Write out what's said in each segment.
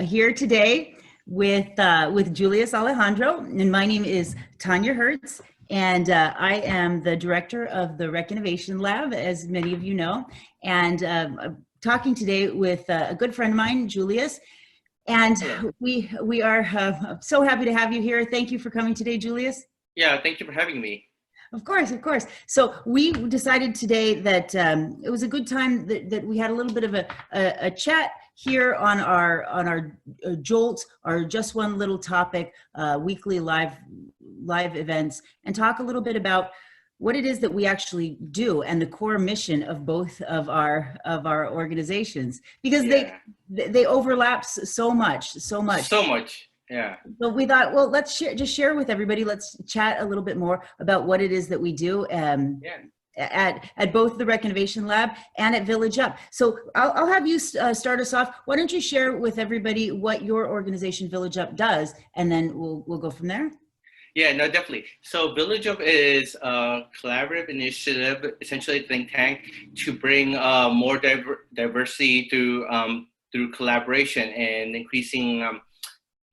Here today with Julius Alejandro, and my name is Tanya Hertz, and I am the director of the Rec Innovation Lab, as many of you know, and I'm talking today with a good friend of mine, Julius, and Hello. we are so happy to have you here. Thank you for coming today, Julius. Yeah, thank you for having me. Of course, of course. So we decided today that it was a good time that we had a little bit of a chat here on our JOLT, our Just One Little Topic weekly live events, and talk a little bit about what it is that we actually do and the core mission of both of our organizations, because they overlap so much. So much. Yeah. So we thought, well, let's share with everybody. Let's chat a little bit more about what it is that we do at both the Rec Innovation Lab and at Village Up. So I'll have you start us off. Why don't you share with everybody what your organization Village Up does, and then we'll go from there. Yeah, no, definitely. So Village Up is a collaborative initiative, essentially a think tank, to bring more diversity through collaboration and increasing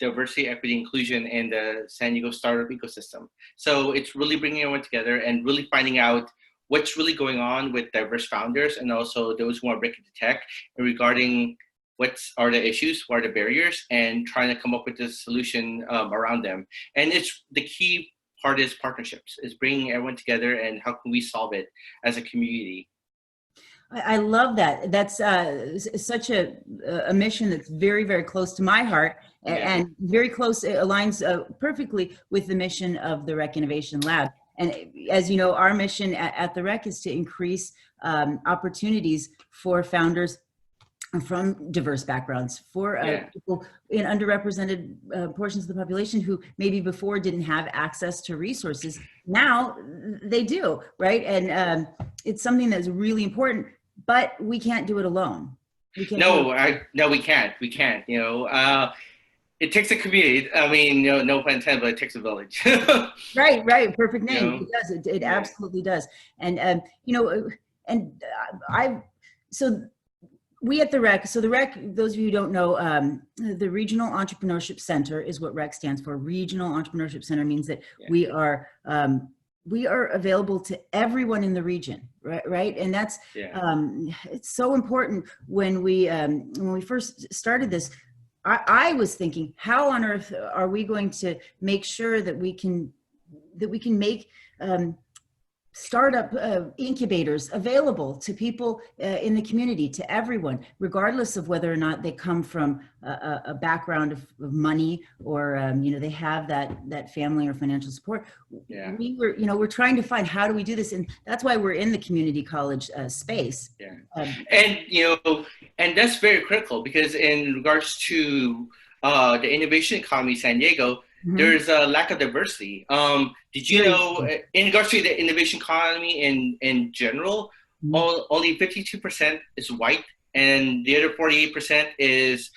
diversity, equity, inclusion in the San Diego startup ecosystem. So it's really bringing everyone together and really finding out what's really going on with diverse founders and also those who want to break into tech, and regarding what are the issues, what are the barriers, and trying to come up with a solution around them. And it's the key part is partnerships, is bringing everyone together and how can we solve it as a community. I love that. That's such a mission that's very, very close to my heart, and very close. It aligns perfectly with the mission of the Rec Innovation Lab. And as you know, our mission at the Rec is to increase opportunities for founders from diverse backgrounds, for people in underrepresented portions of the population who maybe before didn't have access to resources. Now they do, right? And it's something that's really important. But we can't do it alone. We can't. You know, it takes a community. I mean, no pun intended, but it takes a village. Right. Perfect name. You know? It does. It absolutely does. And so we at the Rec. So the Rec, those of you who don't know, the Regional Entrepreneurship Center is what Rec stands for. Regional Entrepreneurship Center means that we are available to everyone in the region, right? And that's it's so important. When we first started this, I was thinking, how on earth are we going to make sure that we can make startup incubators available to people in the community, to everyone, regardless of whether or not they come from a background of money or they have that family or financial support. We're trying to find, how do we do this, and that's why we're in the community college space. And that's very critical, because in regards to the innovation economy, San Diego, there's a lack of diversity. Did you know, in regards to the innovation economy in general, only 52% is white, and the other 48% is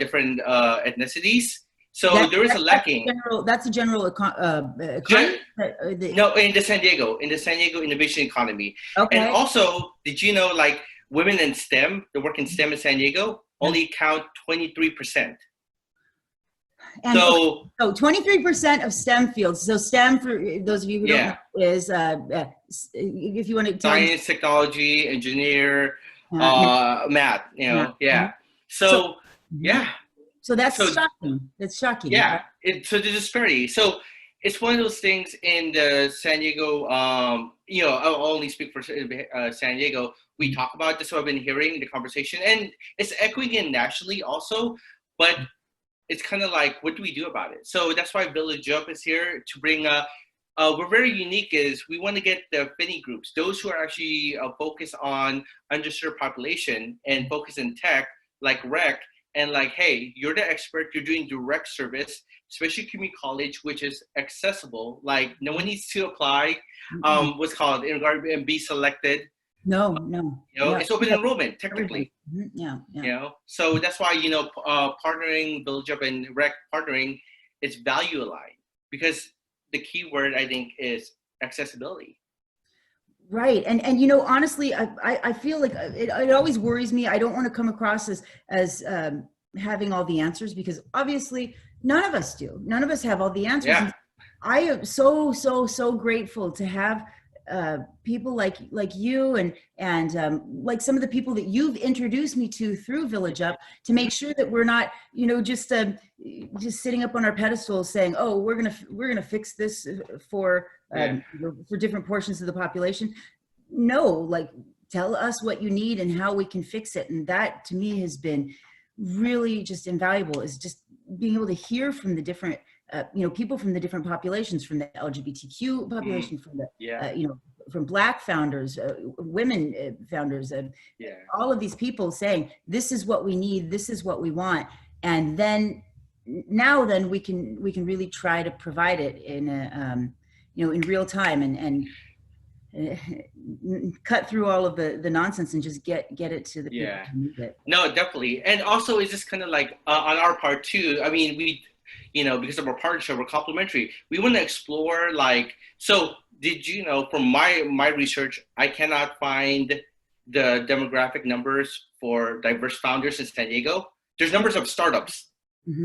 different ethnicities. So there is a lacking. That's a general economy. No, in the San Diego innovation economy. Okay. And also, did you know, like, women in STEM, the work in STEM in San Diego, only count 23%. And so 23% of STEM fields. So STEM, for those of you who don't know, is if you want to science, technology, engineer, math. So that's shocking. That's shocking. Yeah. Right? So the disparity. So it's one of those things in the San Diego. I'll only speak for San Diego. We talk about this. So I've been hearing the conversation, and it's echoing in nationally also, but it's kind of like, what do we do about it? So that's why Village Up is here to bring we're very unique, is we want to get the affinity groups, those who are actually focused on underserved population and focus in tech, like Rec, and like, hey, you're the expert, you're doing direct service, especially community college, which is accessible. Like, no one needs to apply, what's called, in regard and be selected. No. It's open enrollment, technically. So that's why, partnering, Village Up and Rec partnering, it's value aligned, because the key word, I think, is accessibility. Right. And honestly, I feel like it always worries me. I don't want to come across as having all the answers, because obviously none of us do. None of us have all the answers. Yeah. And I am so grateful to have people like you and like some of the people that you've introduced me to through Village Up, to make sure that we're not, you know, just sitting up on our pedestal saying, oh, we're gonna fix this for different portions of the population. No, like, tell us what you need and how we can fix it. And that to me has been really just invaluable, is just being able to hear from the different you know, people from the different populations, from the LGBTQ population, from the you know, from Black founders, women founders, all of these people saying, this is what we need, this is what we want. And then now we can really try to provide it in a you know, in real time, and cut through all of the nonsense and just get it to the people who need it. No, definitely. And also it's just kind of like on our part too. I mean, we, you know, because of our partnership, we're complementary. We want to explore, like, so did you know, from my research, I cannot find the demographic numbers for diverse founders in San Diego. There's numbers of startups,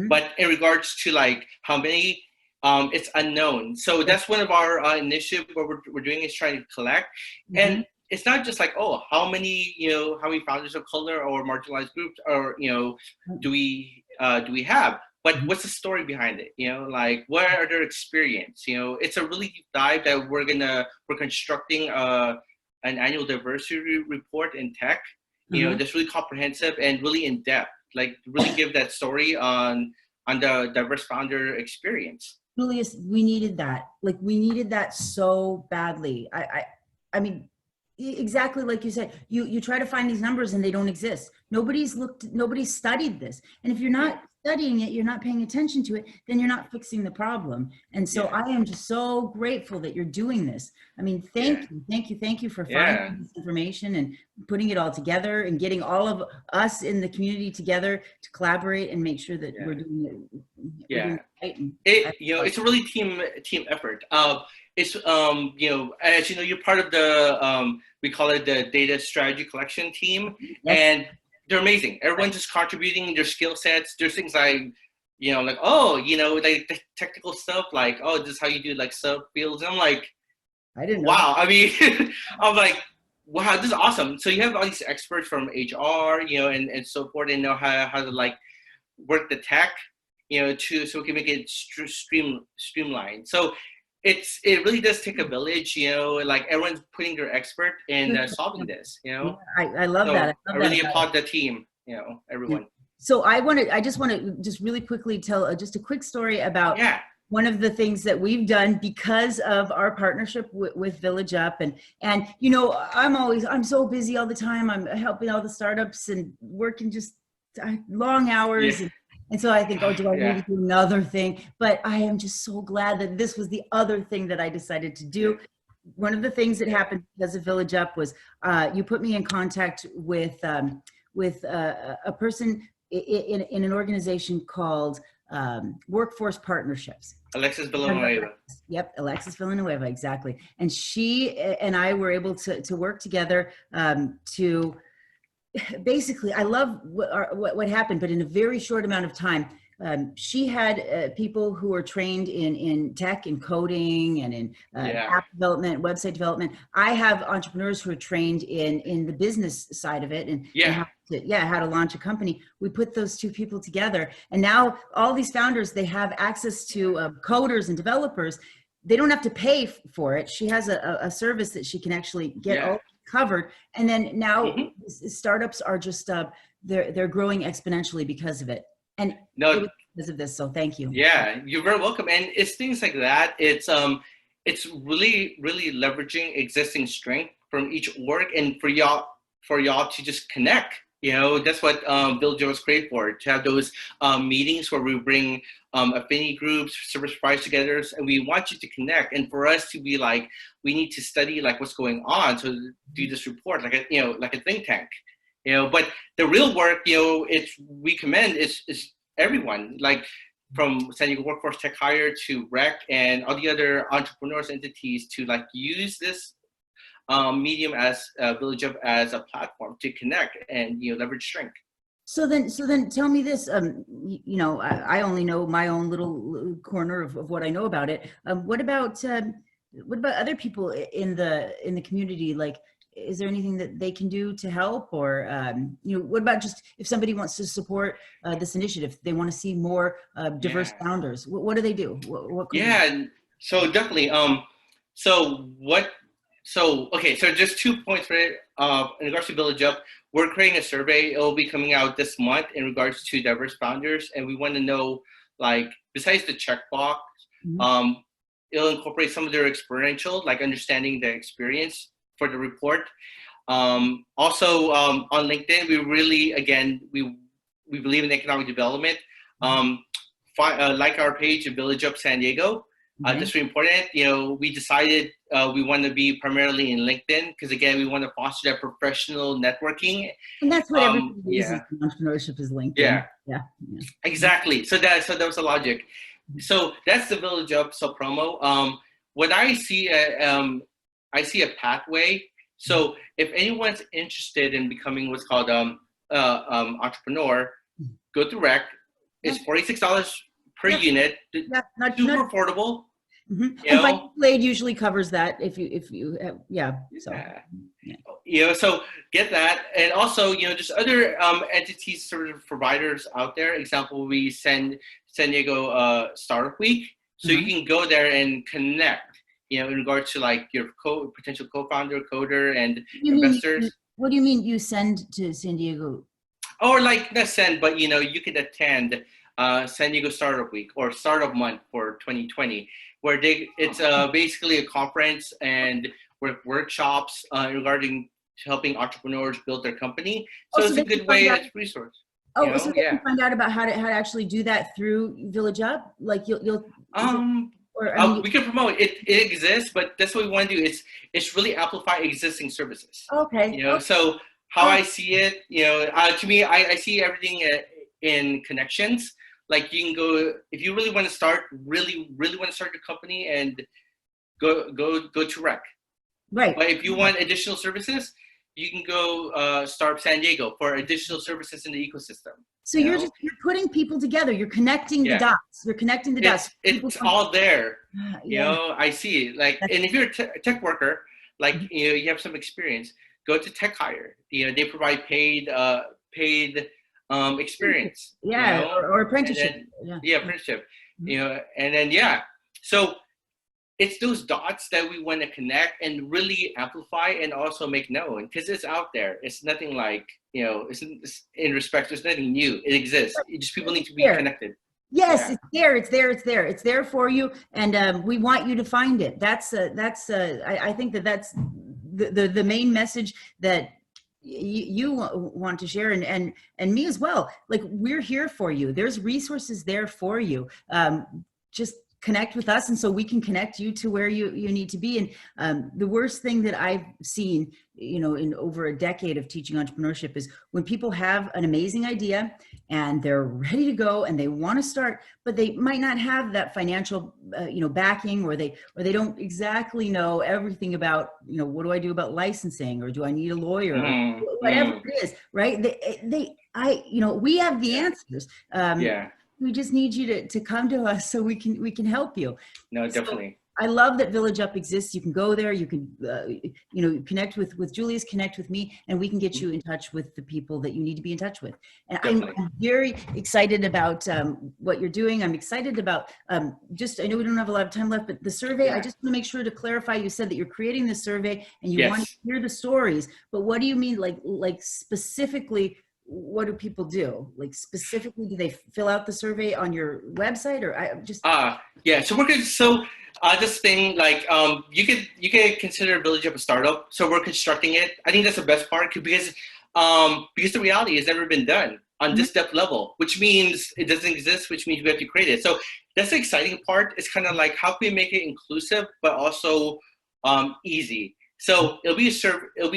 but in regards to like how many, it's unknown. So that's one of our initiatives. What we're doing is trying to collect, and it's not just like, oh, how many, you know, how many founders of color or marginalized groups, or, you know, do we have? But what's the story behind it? You know, like, what are their experience? You know, it's a really deep dive that we're constructing an annual diversity report in tech. You know, that's really comprehensive and really in depth. Like, really give that story on the diverse founder experience. Julius, we needed that. Like, we needed that so badly. I mean, exactly like you said, you try to find these numbers and they don't exist. Nobody's studied this. And if you're not studying it, you're not paying attention to it, then you're not fixing the problem. And so I am just so grateful that you're doing this. I mean, thank you for finding this information and putting it all together and getting all of us in the community together to collaborate and make sure that we're doing it. Doing it right. You know, it's a really team effort. It's you know, as you know, you're part of the we call it the data strategy collection team, and they're amazing. Everyone's just contributing their skill sets. There's things like, you know, like, oh, you know, like the technical stuff, like, oh, this is how you do like subfields. And I'm like, I didn't know. Wow. I mean, I'm like, wow, this is awesome. So you have all these experts from HR, you know, and so forth, and know how to like work the tech, you know, so we can make it streamlined. So it really does take a village, you know, like everyone's putting their expert in solving this, you know. I love that. I really applaud the team, you know, everyone. So I just want to really quickly tell just a quick story about one of the things that we've done because of our partnership with Village Up, and you know, I'm so busy all the time. I'm helping all the startups and working just long hours. And so I think, oh, do I need to do another thing? But I am just so glad that this was the other thing that I decided to do. One of the things that happened because of Village Up was you put me in contact with a person in an organization called Workforce Partnerships. Alexis Villanueva. Yep, Alexis Villanueva, exactly. And she and I were able to work together to basically, I love what happened, but in a very short amount of time, she had people who were trained in tech and coding and in app development, website development. I have entrepreneurs who are trained in the business side of it and how to launch a company. We put those two people together, and now all these founders, they have access to coders and developers. They don't have to pay for it. She has a service that she can actually get all covered, and then now startups are just they're growing exponentially because of it, and because of this. So thank you. Yeah, you're very welcome. And it's things like that. It's really leveraging existing strength from each org, and for y'all to just connect. You know, that's what Bill Joe was great for, to have those meetings where we bring affinity groups, service providers together, and we want you to connect. And for us to be like, we need to study like what's going on, so do this report like a think tank. You know, but the real work, you know, we commend is everyone, like from San Diego Workforce Tech Hire to REC and all the other entrepreneurs entities to like use this medium as Village Up as a platform to connect and, you know, leverage strength. So then tell me this, you know, I only know my own little corner of what I know about it. What about other people in the community? Like, is there anything that they can do to help, or, you know, what about just if somebody wants to support this initiative, they want to see more diverse Yeah. founders, what do they do? What could Yeah. So definitely. So what? So okay. So just 2 points, right? In regards to Village Up, we're creating a survey. It will be coming out this month in regards to diverse founders, and we want to know, like, besides the checkbox, Mhm. it'll incorporate some of their experiential, like understanding the experience for the report. Also, on LinkedIn, we really, again, we believe in economic development. Um, like our page, Village Up San Diego. Okay. That's really important. You know, we decided we want to be primarily in LinkedIn because, again, we want to foster that professional networking. And that's what everybody uses Yeah, in entrepreneurship is LinkedIn. yeah, Yeah. Yeah. exactly. So that was the logic. So that's the Village Up sub promo. What I see a pathway. So if anyone's interested in becoming what's called entrepreneur, go to Rec. Yeah. It's $46 per Yeah. unit. Yeah. Super affordable. Mhm. You And know. financial aid usually covers that if you have, yeah. So Yeah. yeah. You know, so get that, and also, you know, just other entities, sort of providers out there. Example, we send San Diego Startup Week, so you Uh-huh. can go there and connect. You know, in regards to like your potential co-founder, coder, and You mean investors, what do you mean you send to San Diego? or like not send, but you know, you can attend San Diego Startup Week or Startup Month for 2020, where it's basically a conference and with workshops regarding helping entrepreneurs build their company. Oh, So so it's a they can good find way, out. it's a resource. You Oh, so know, they can yeah. find out about how to actually do that through Village Up. Like you'll is it, Um, or I mean, we can promote it. It exists, but that's what we want to do. It's really amplify existing services. okay, You know, okay. so how Oh, I see it, you know, to me, I see everything in connections. Like you can go if you really want to start, really want to start your company, and go to Rec. right. But if you want additional services, you can go start San Diego for additional services in the ecosystem. So You know, you're putting people together. You're connecting the yeah. dots. You're connecting the dots. People It's want, all there. You yeah. know, I see it. Like, That's, and if you're a tech worker, like mhm. you know, you have some experience, go to Tech Hire. You know, they provide paid experience. You Yeah, know, or and apprenticeship. then Yeah. yeah, apprenticeship. Mhm. You know, and then yeah. So it's those dots that we want to connect and really amplify and also make known because it's out there. It's nothing like, you know, it's in respect. There's nothing new. It exists. It just people need It's to be there. connected. Yes, Yeah. it's there. It's there. It's there. It's there for you, and we want you to find it. I think that's the main message that you want to share, and me as well. Like, we're here for you. There's resources there for you. Just connect with us, and so we can connect you to where you need to be. And the worst thing that I've seen, you know, in over a decade of teaching entrepreneurship is when people have an amazing idea and they're ready to go and they want to start, but they might not have that financial you know, backing, or they don't exactly know everything about, you know, what do I do about licensing, or do I need a lawyer, or whatever Mm. it is, right? You know, we have the Yeah. answers. Yeah. We just need you to come to us so we can help you. No, So definitely. I love that Village Up exists. You can go there. You can, you know, connect with Julius, connect with me, and we can get you in touch with the people that you need to be in touch with. And Definitely. I'm very excited about what you're doing. I'm excited about just, I know we don't have a lot of time left, but the survey, Yeah. I just want to make sure to clarify, you said that you're creating the survey and you want to Yes. hear the stories, but what do you mean, like specifically, what do people do? Like specifically, do they fill out the survey on your website, or I just, Yeah. So we're good. So this thing, like, you could consider Village Up a startup. So we're constructing it. I think that's the best part because the reality has never been done on this depth level, which means it doesn't exist, which means we have to create it. So that's the exciting part. It's kind of like, how can we make it inclusive but also easy? So it'll be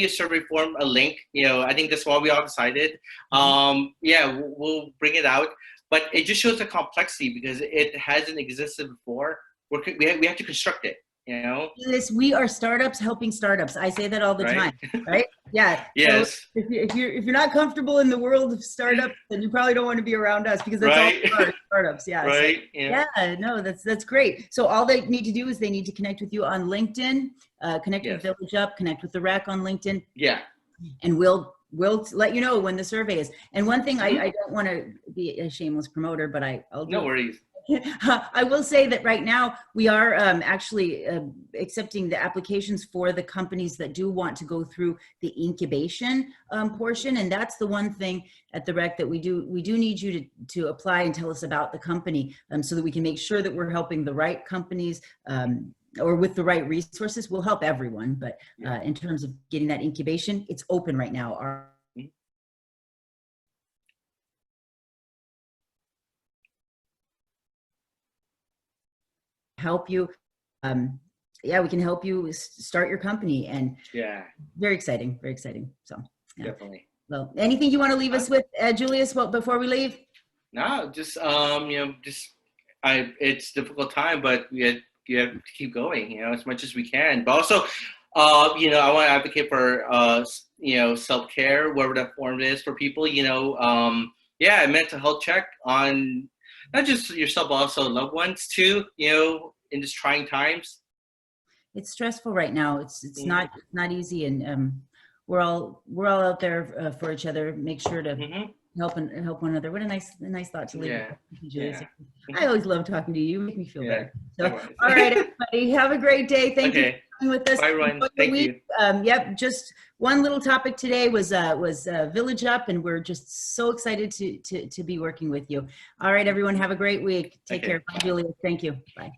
a survey form, a link. You know, I think that's why we all decided. Yeah, we'll bring it out, but it just shows the complexity because it hasn't existed before. We have to construct it. you know? This, we are startups helping startups. I say that all the Right? time, right? Yeah. Yes. So if you're not comfortable in the world of startups, then you probably don't want to be around us, because that's Right. all startups. Yeah. Right. So, Yeah. yeah. No, that's great. So all they need to do is they need to connect with you on LinkedIn, connect with Yes. Village Up, connect with the Rec on LinkedIn, Yeah. and we'll let you know when the survey is. And one thing, Mhm. I don't want to be a shameless promoter, but I'll do No it. worries. I will say that right now we are actually accepting the applications for the companies that do want to go through the incubation portion, and that's the one thing at the Rec that we do need you to apply and tell us about the company, so that we can make sure that we're helping the right companies, or with the right resources. We'll help everyone, but in terms of getting that incubation, it's open right now. Help you. Yeah, we can help you start your company, and Yeah. very exciting, very exciting. So yeah. Definitely. Well, anything you want to leave us with, Julius, before we leave? No, just it's a difficult time, but you have to keep going, as much as we can. But also, I want to advocate for self-care, whatever that form is for people. A mental health check on not just yourself, but also loved ones too. In these trying times. It's stressful right now. It's not easy, and we're all out there for each other. Make sure to help one another. What a nice thought to leave. Yeah. I always love talking to you. You make me feel better. So, Likewise. all right, everybody, have a great day. Thank you for being with us. Bye, everyone. Thank you. Yep, just one little topic today was Village Up, and we're just so excited to be working with you. All right, everyone, have a great week. Take care. Bye, Julia. Thank you. Bye.